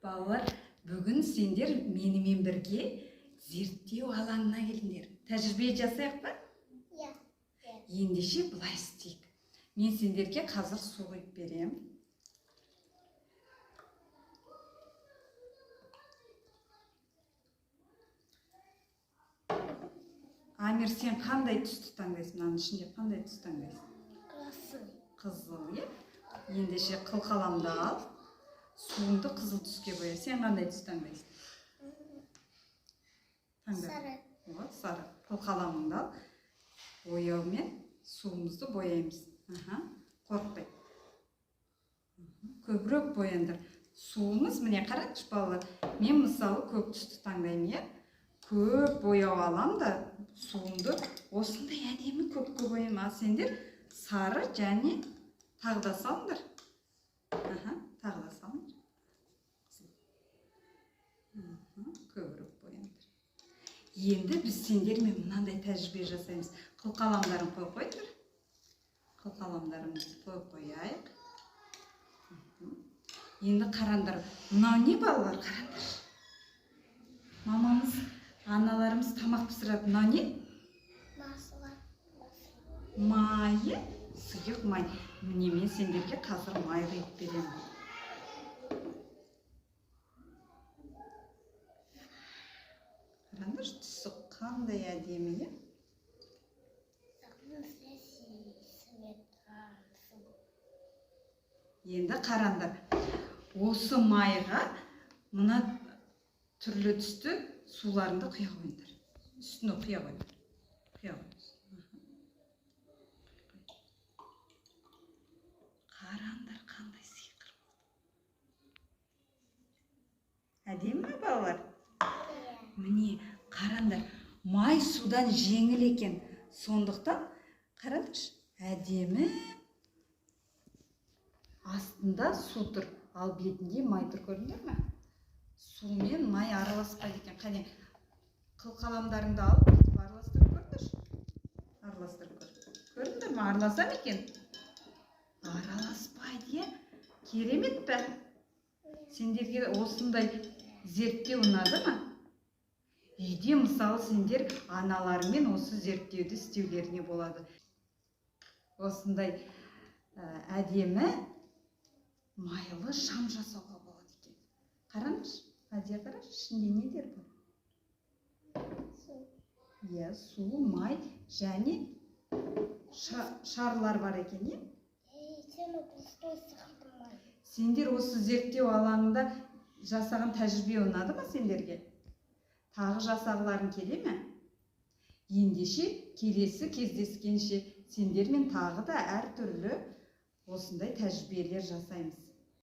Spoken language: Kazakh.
Балалар, бүгін сендер менімен бірге зерттеу алаңына келдіңдер. Тәжірибе жасайық па? Иә. Ендеше былай істейік. Мен сендерге қазір су құйып берем. Амир, сен қандай түсті таңдайсың? Мынаның ішінде қандай түс таңдайсың? Жасыл. Қызыл, иә? Ендеше қылқаламды ал. Суыңды қызыл түске боя. Сен қандай түс таңдайсың? Сары. Сары. Қылқаламыңды ал. Бояумен суымызды бояймыз. Қорықпай. Көбірек бояндар. Суымыз, міне қараңызшы балалар. Мен мысалы көк түсті таңдаймын, көп бояу алам да, суымды осындай әдемі көкке бояймын. Ал сендер сары және тағы да салыңдар. Тағы да салыңдар. Көбірек бояндар. Енді біз сендермен мынандай тәжірибе жасаймыз. Қылқаламдарын қойыңдар. Қылқаламдарымызды қойайық. Енді қарандар. Мынау не балалар? Қарандар. Мамамыз, аналарымыз тамақ пісіреді. Мынау не? Майы, сұйық май. Міне мен сендерге қазір май құйып беремін. Қараңдар, түсі қандай әдемі. Енді қарандар. Осы майға мына түрлі түсті суларыңды құя қойыңдар. Үстіне құя қойыңдар. Қарандар, қандай сиқыр болды. Әдемі ме балалар? Міне, қарандар, май судан жеңіл екен. Сондықтан, қараңдаршы, әдемі. Астында су тұр, ал бетінде май тұр, көрдіңдер ме? Су мен май араласпайды екен. Қане, қылқаламдарыңды алып, араластырып көрдіңдерші? Араластырып көр. Көрдіңдер ме? Араласам екен? Араласпайды, керемет пе? Сендерге осындай зерттеу ұнады ма? Үйде мысалы сендер аналармен осы зерттеуді істеулеріне болады. Осындай әдемі майлы шам жасауға болады екен. Қараңыз, әдемі қараш, ішінде недер бар? Су, май және шарлар бар екен, Сендер осы зерттеу алаңында жасаған тәжірибе ұнады ма сендерге? Тағы жасағыларың келе ме? Ендеше келесі кездескенше сендермен тағы да әртүрлі осындай тәжірибелер жасаймыз.